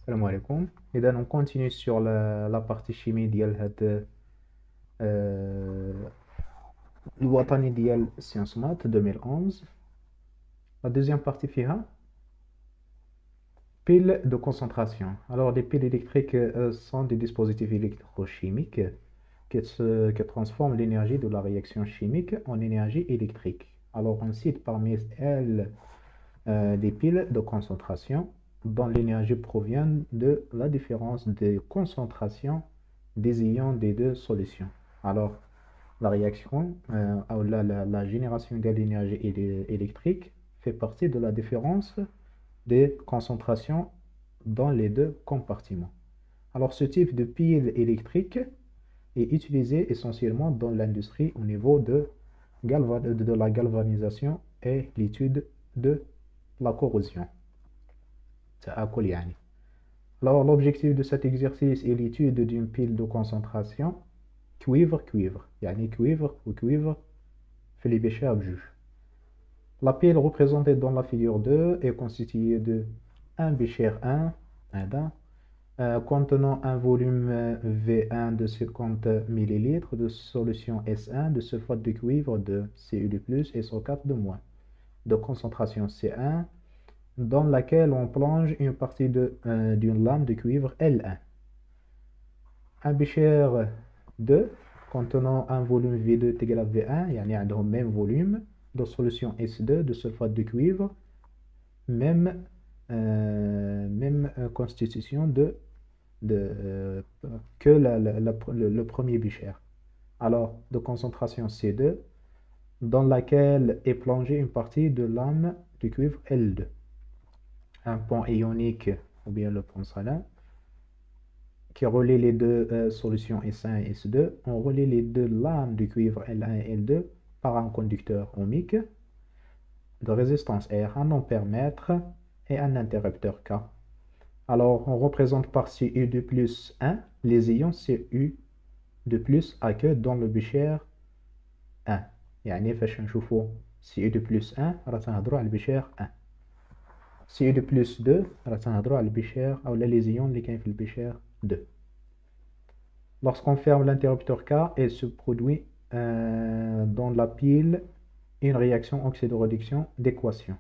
السلام عليكم. إذا on continue sur la partie chimie ديال هاد الوطني ديال Sciences Math 2011. La deuxième partie فيها piles de concentration. Alors les piles électriques sont des dispositifs électrochimiques qui transforment l'énergie de la réaction chimique en énergie électrique. Alors on cite parmi elles des piles de concentration dont l'énergie provient de la différence des concentrations des ions des deux solutions. Alors, la réaction, la génération de l'énergie électrique fait partie de la différence des concentrations dans les deux compartiments. Alors, ce type de pile électrique est utilisé essentiellement dans l'industrie au niveau de la galvanisation et l'étude de la corrosion. Alors, l'objectif de cet exercice est l'étude d'une pile de concentration cuivre-cuivre. Cuivre ou cuivre في les béchers بجوج. La pile représentée dans la figure 2 est constituée de un bécher 1 contenant un volume V1 de 50 ml de solution S1 de sulfate de cuivre de Cu de plus et SO4 de moins, de concentration C1, dans laquelle on plonge une partie d'une lame de cuivre L1. Un bécher 2 contenant un volume V2 égal à V1, يعني عندهم même volume de solution S2 de sulfate de cuivre, même constitution que le premier bécher. Alors, de concentration C2, dans laquelle est plongée une partie de lame de cuivre L2. Un pont ionique, ou bien le pont salin, qui relie les deux solutions S1 et S2. On relie les deux lames de cuivre L1 et L2 par un conducteur ohmique de résistance R, un ampèremètre et un interrupteur K. Alors, on représente par Cu de plus 1 les ions Cu de plus aqueux dans le bécher 1. يعني فاش نشوفوا Cu de plus 1 راه تنهضروا على البيشير 1. Cu de plus 2 راه تنهضروا على البيشير او les ions اللي كاين في البيشير 2. Lorsqu'on ferme l'interrupteur K, il se produit dans la pile une réaction oxydoréduction d'équation.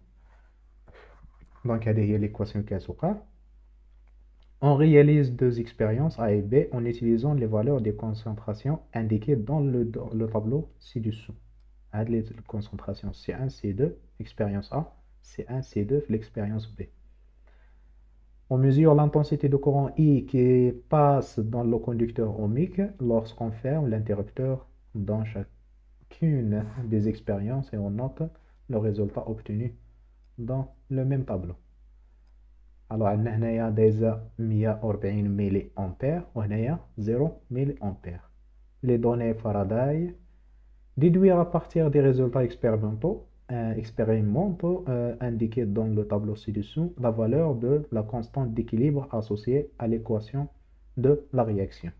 Donc, هذه هي l'équation qui a. On réalise deux expériences A et B en utilisant les valeurs des concentrations indiquées dans le tableau ci-dessous. Les concentrations C1, C2, expérience A, C1, C2, l'expérience B. On mesure l'intensité de courant I qui passe dans le conducteur ohmique lorsqu'on ferme l'interrupteur dans chacune des expériences et on note le résultat obtenu dans le même tableau. Alors, on a déjà 140 mA وهنايا 0 mA. Les données Faraday, déduire à partir des résultats expérimentaux indiqués dans le tableau ci-dessous la valeur de la constante d'équilibre associée à l'équation de la réaction.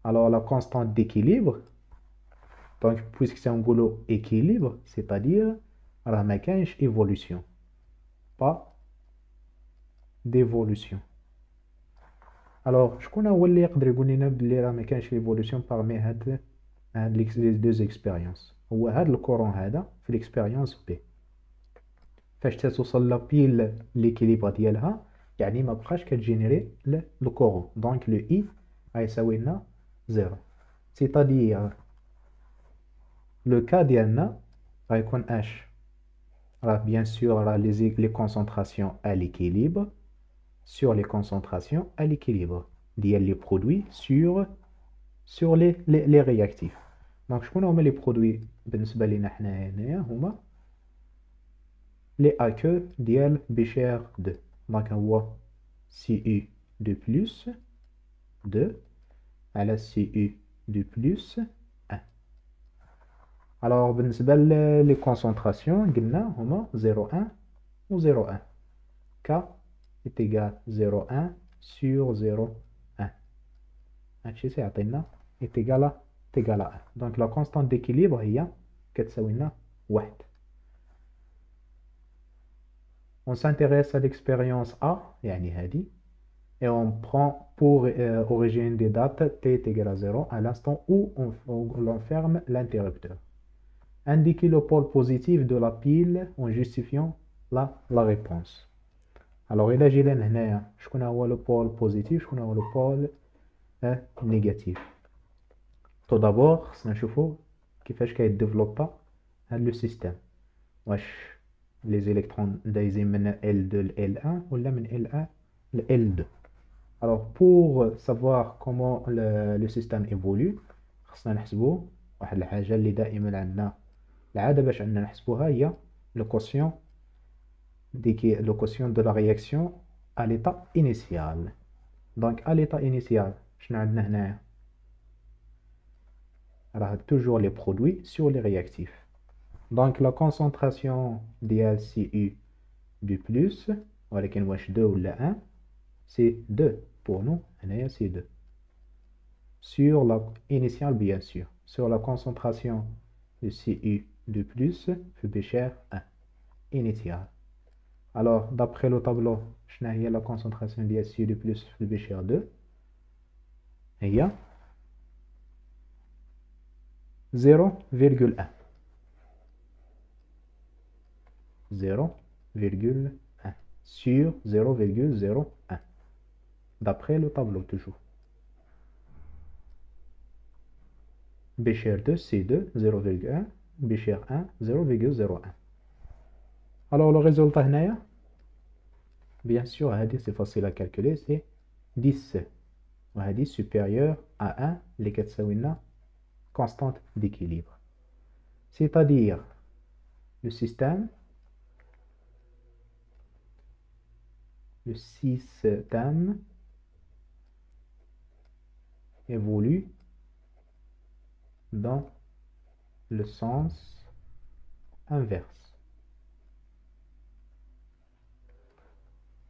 Alors, la constante d'équilibre, donc puisque c'est un goulot équilibre, c'est-à-dire راه ما كاينش évolution, pas d'évolution. Alors, شكون هو اللي يقدر يقول لنا بلي راه ما كاينش l'évolution parmi هاد les deux expériences؟ هو هاد الكورون هذا في l'expérience B. فاش توصل لابيل ليكيليبر ديالها يعني ما بقاش كتجينيري لو كورون، دونك لو I غيساوي لنا 0. c'est-à-dire le cas ديالنا غيكون H راه bien sûr راه les concentrations à l'équilibre sur les concentrations à l'équilibre ديال les produits sur les réactifs. Donc شكون هما les produits بالنسبة لينا حنا هنايا؟ هما les aqueux ديال bécher 2. donc هو Cu de plus 2 على Cu de plus 1. alors بالنسبة les concentrations قلنا هما 0,1 و 0,1. K est égal 0,1 sur 0,1. هادشي سيعطينا est égal à 1. donc la constante d'équilibre هي كتساوي لنا 1. On s'intéresse à l'expérience A, يعني هذه. et on prend pour origine des dates t est égal à 0 à l'instant où on ferme l'interrupteur. Indiquer le pôle positif de la pile en justifiant la réponse. Alors, il agit là, je connais le pôle positif, je connais le pôle négatif. Tout d'abord, c'est un chauffeur qui fait qu'il développe le système. Wesh, les électrons d'aisés mènent L2 L1 ou là mènent L1 le L2. Alors, pour savoir comment le système évolue, خصنا نحسبوا واحد الحاجة اللي دائما عندنا العادة باش عندنا نحسبوها هي le quotient de la réaction à l'état initial. Donc, à l'état initial, شنو عندنا هنايا؟ راه toujours les produits sur les réactifs. Donc, la concentration ديال CU du plus, ولكن واش 2 ولا 1, c'est 2 pour nous, هنايا c'est 2. Sur la initiale, bien sûr. Sur la concentration de CU de plus, fait bécher 1. Initial. Alors, d'après le tableau, je n'ai la concentration de CU de plus, fait bécher 2. Et il y a 0,1. 0,1 sur 0,01. D'après le tableau, toujours. Bécher 2, C2, 0,1. Bécher 1, 0,01. Alors, le résultat, bien sûr, c'est facile à calculer, c'est 10. 10 supérieur à 1, les 4 constante d'équilibre. C'est-à-dire, le système évolue dans le sens inverse.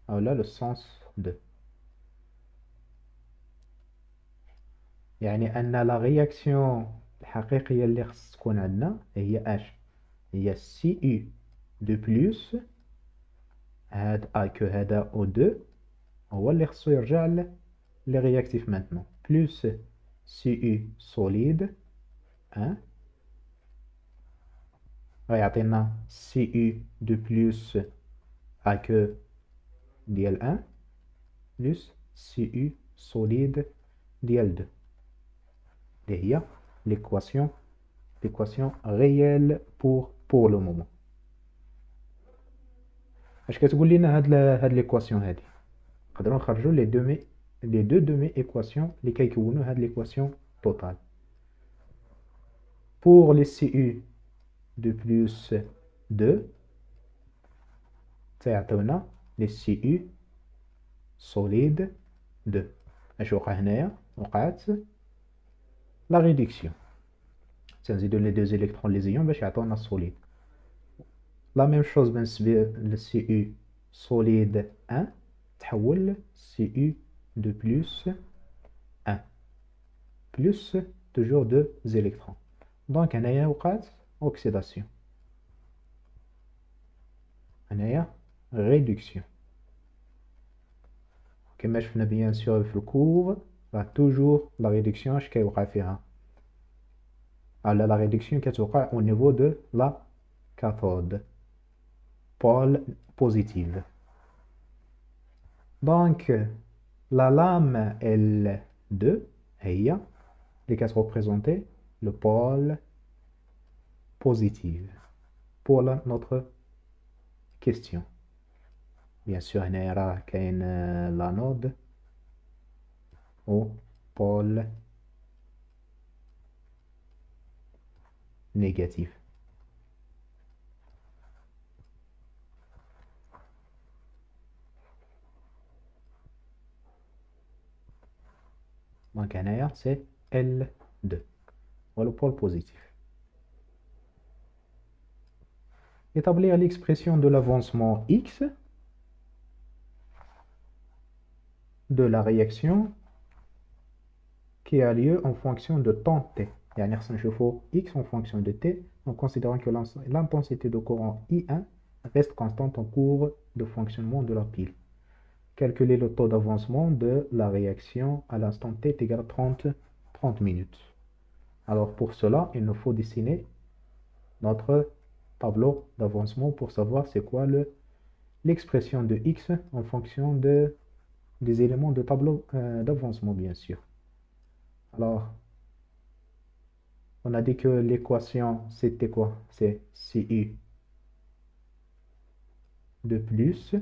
Alors là, le sens 2. يعني أن la réaction الحقيقية اللي خص تكون عندنا هي اش؟ هي CU de plus هذا O2 هو اللي خصو يرجع لي réactif maintenant plus CU solide 1 غيعطينا CU de plus AQ ديال 1 plus CU solide ديال 2 اللي هي l'équation réelle pour le moment. اش كتقول لنا هاد ليكواسيون هادي؟ نقدروا نخرجوا les deux demi-équations اللي كيكونوا هاد l'équation totale. Pour les CU de plus 2 تعطيونا les CU solide 2. اش وقع هنايا؟ وقعت la réduction. تنزيدوا les deux électrons les ions باش يعطونا solide. La même chose بالنسبة le CU solide 1 تحول CU de plus 1 plus toujours 2 électrons. Donc هنايا وقعت oxydation. هنايا réduction. كما شفنا bien sûr في الكور toujours la réduction اش كيوقع فيها؟ على la réduction كتوقع au niveau de la cathode. Pôle positive. Donc, la lame L2 هي اللي كتreprésenter le pôle positif pour notre question. Bien sûr, هنا راه كاين l'anode au pôle négatif. Donc, هنايا c'est L2 ou le pôle positif. Établir l'expression de l'avancement X de la réaction qui a lieu en fonction de temps T. يعني خصنا نشوفوا X en fonction de T en considérant que l'intensité de courant I1 reste constante en cours de fonctionnement de la pile. calculer le taux d'avancement de la réaction à l'instant t est égal à 30 minutes. Alors pour cela, il nous faut dessiner notre tableau d'avancement pour savoir c'est quoi l'expression de x en fonction des éléments de tableau d'avancement, bien sûr. Alors, on a dit que l'équation, c'était quoi? C'est CU de plus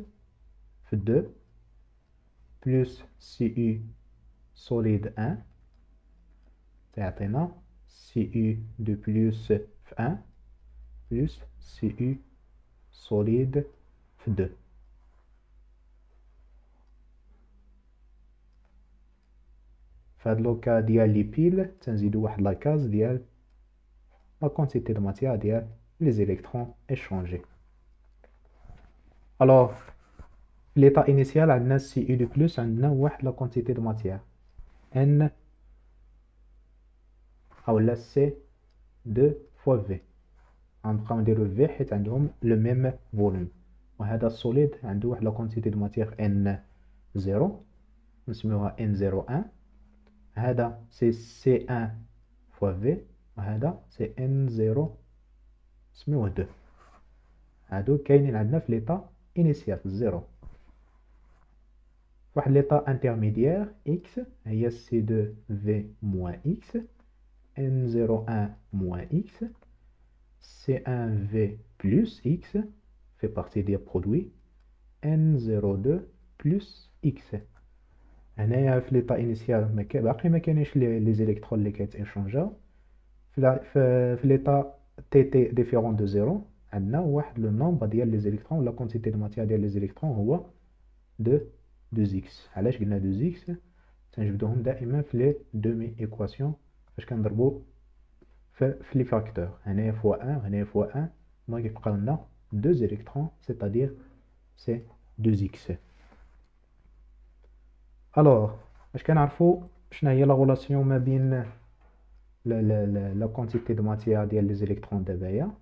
F2 plus CU solide 1. C'est maintenant CU de plus F1 plus CU solide F2. في هذا لوكا ديال لي بيل تنزيدو واحد لاكاز ديال لا كونتيتي دو ماتيير ديال لي زيليكترون échangés. Alors, l'état initial عندنا سي اي دو بلس عندنا واحد لا كونتيتي دو ماتيير ان اولا سي 2 فوا في. غنبقاو نديرو في حيت عندهم لو ميم فوليوم. وهذا السوليد عنده واحد لا كونتيتي دو ماتيير ان 0 نسميوها ان 01. هذا سي سي 1 فوا في وهذا سي ان 0 نسميوه 2. هادو كاينين عندنا في ليطا انيسيال زيرو. واحد ليطا انترميديير اكس هي سي 2 في موان اكس ان 01 موان اكس سي 1 في بلس اكس في بارتي ديال برودوي ان 02 بلس اكس. هنايا في ليطا انيسيال باقي ما كاينينش لي زيليكترون اللي كيتشونجاو. في ليطا تي تي ديفيرون دو زيرو عندنا واحد لو نومبر ديال لي زيليكترون ولا كونتيتي دو ماتيير ديال لي زيليكترون هو دو زيكس. علاش قلنا دو زيكس؟ تنجبدوهم دائما في لي دومي ايكواسيون فاش كنضربو في لي فاكتور. هنايا فوا 1 وهنايا فوا 1 ما كيبقاو لنا دو زيليكترون سيتادير سي دو زيكس. الوغ باش كنعرفو شنو هي لا غولاسيون ما بين لا كونتيتي دو ماتيير ديال لي زيليكترون دابايا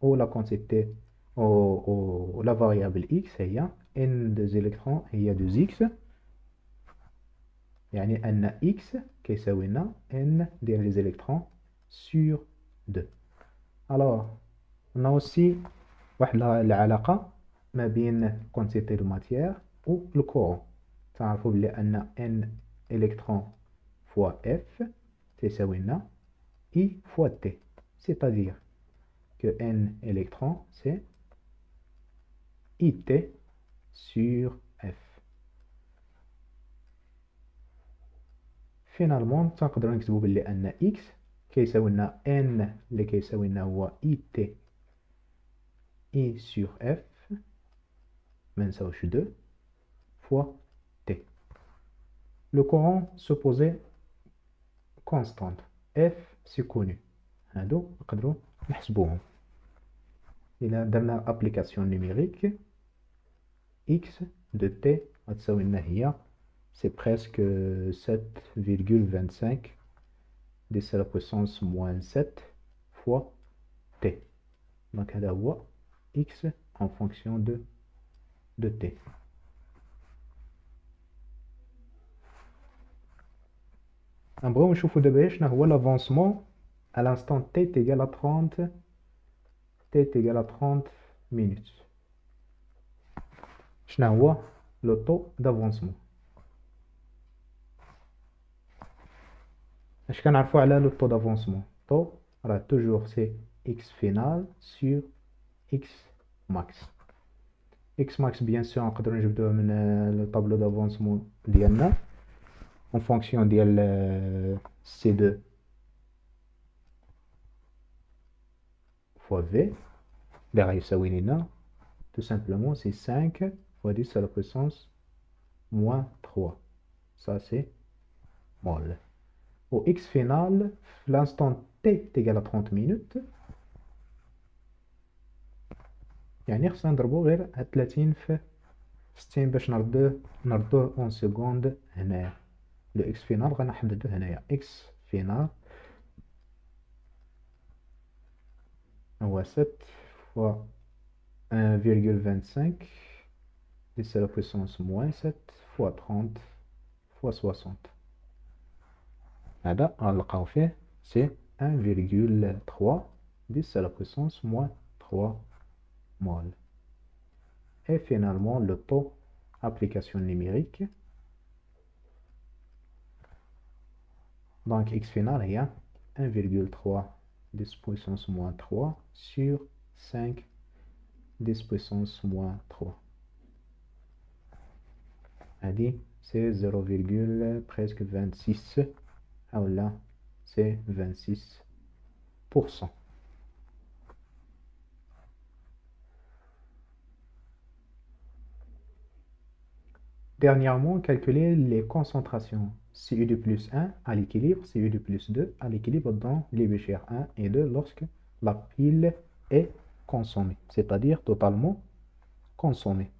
و لا كونتيتي و لا فاريابل اكس هي ان دو زيليكترون هي دو زيكس، يعني ان اكس كيساوي لنا ان ديال لي زيليكترون سور 2. الوغ قلنا اوسي واحد العلاقه ما بين كونتيتي دو ماتيير و الكورون. تعرفوا بلي ان ان الكترون فوا اف تساوي لنا اي فوا تي، c'est-à-dire que n électrons c'est IT sur F. Finalement تنقدروا نكتبوا بلي ان x كيساوي لنا n اللي كيساوي لنا هو IT I sur F ما نساوش 2 fois T. Le courant supposé constante F c'est connu. هادو نقدروا نحسبوهم. إلا درنا ابليكاسيون نيميريك x de t غتساوي لنا هي c'est presque 7,25 10 à la puissance moins 7 fois t. Donc هذا هو x en fonction de t. نبغيو نشوفو دابا شنو هو l'avancement à l'instant t est égal à 30 t est égal à 30 minutes. شنو هو le taux d'avancement؟ اش كنعرفوا على لو طو دافونسمون؟ طو راه توجور سي اكس فينال سور اكس ماكس. اكس ماكس بيان سور نقدروا نجبدوه من لو طابلو دافونسمون ديالنا اون فونكسيون ديال سي 2 فوا في اللي غيساوي لنا تو سامبلومون سي 5 فوا 10 على بويسونس موان 3. Ça c'est mol. Au x final, l'instant t est égal à 30 minutes. يعني خصنا نضربو غير هاد 30 في 60 باش نردوه اون سكوند هنايا. لو اكس فينال غنحددو هنايا اكس فينال هو 7 فوا 1,25 10 à la puissance moins 7 fois 30 fois 60. هذا غنلقاو فيه c'est 1,3 10 à la puissance moins 3 mol. Et finalement, le taux application numérique. Donc, x final est 1,3 10 puissance moins 3 sur 5 10 puissance moins 3. C'est 0, presque 26. Alors là, c'est 26%. Dernièrement, calculer les concentrations Cu de plus 1 à l'équilibre, Cu de plus 2 à l'équilibre dans les béchères 1 et 2 lorsque la pile est consommée, c'est-à-dire totalement consommée.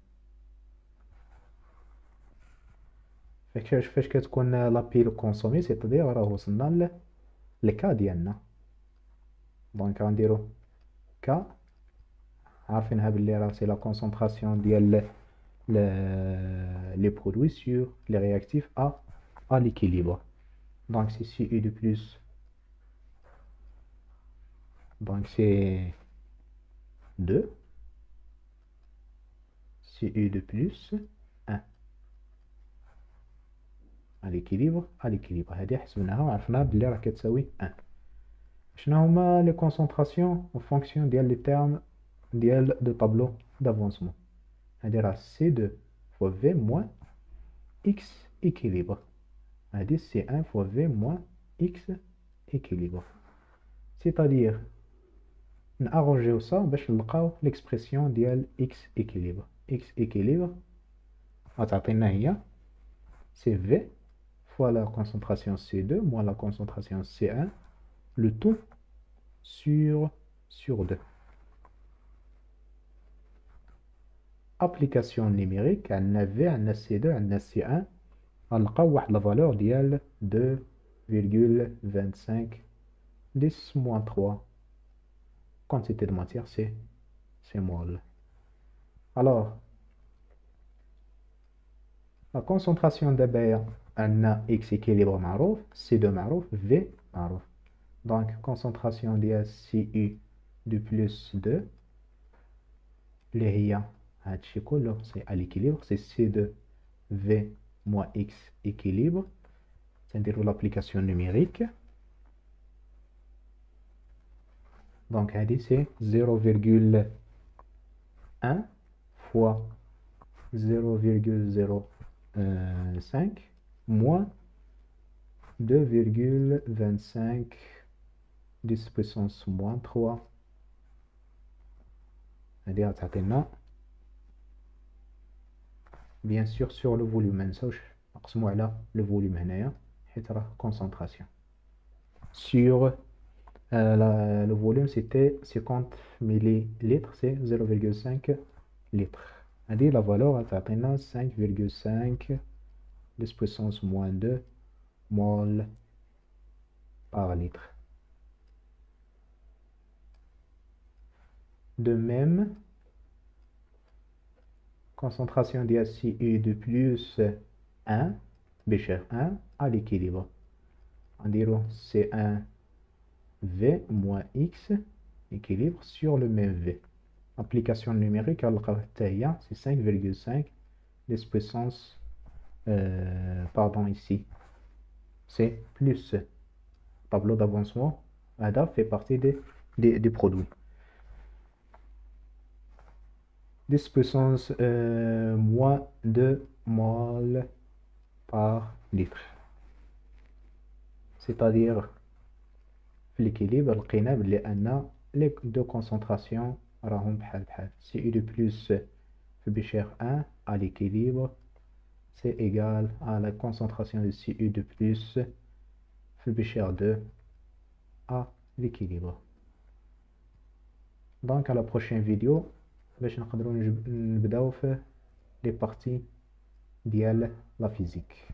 فاش كتكون لا بيل كونسومي c'est-à-dire راه وصلنا للكا ديالنا. دونك غنديرو كا عارفينها باللي راه سي لا كونسونطراسيون ديال les produits sur les réactifs à l'équilibre. Donc c'est Cu de plus, donc c'est 2, Cu de plus 1 à l'équilibre هذه حسبناها وعرفنا بلي راه كتساوي 1. شنو هما les concentrations en fonction ديال les termes ديال de tableau d'avancement. هذه راه C2 fois V moins X équilibre. هذه C1 fois V moins X équilibre. C'est-à-dire نarranger ça باش نلقاو l'expression ديال X équilibre. X équilibre غتعطينا هي c'est V fois la concentration C2 moins la concentration C1, le tout sur 2. Application numérique, عندنا V, عندنا C2, عندنا C1, غنلقاو واحد la valeur ديال 2,25 10 moins 3. Quantité de matière, c'est mol. Alors, la concentration d'abord, عندنا X équilibre معروف, C2 معروف, V معروف. Donc, concentration de Cu de plus 2, اللي هي هادشي كله c'est à l'équilibre, c'est C2 V moins X équilibre. C'est-à-dire l'application numérique. Donc, c'est 0,1 fois 0,05 moins 2,25 10 puissance moins 3. Bien sûr sur le volume, نقسمو على le volume هنايا حيت راه concentration. Sur le volume c'était 50 millilitres, c'est 0,5 litres. La valeur a 5,5 10 puissance moins 2 mol par litre. De même, concentration de Cu de plus 1, bécher 1 à l'équilibre. On dirait C1 V moins X équilibre sur le même V. Application numérique, c'est 5,5 10 puissance, pardon ici, c'est plus tableau d'avancement, ADA fait partie des produits. 10 puissance moins 2 mol par litre. C'est-à-dire, l'équilibre, لقينا بلي أن les deux concentrations راهم بحال بحال. Cu de plus في bécher 1 à l'équilibre, c'est égal à la concentration de Cu de plus في bécher 2 à l'équilibre. Donc à la prochaine vidéo باش نقدروا نبداو في les parties ديال la physique.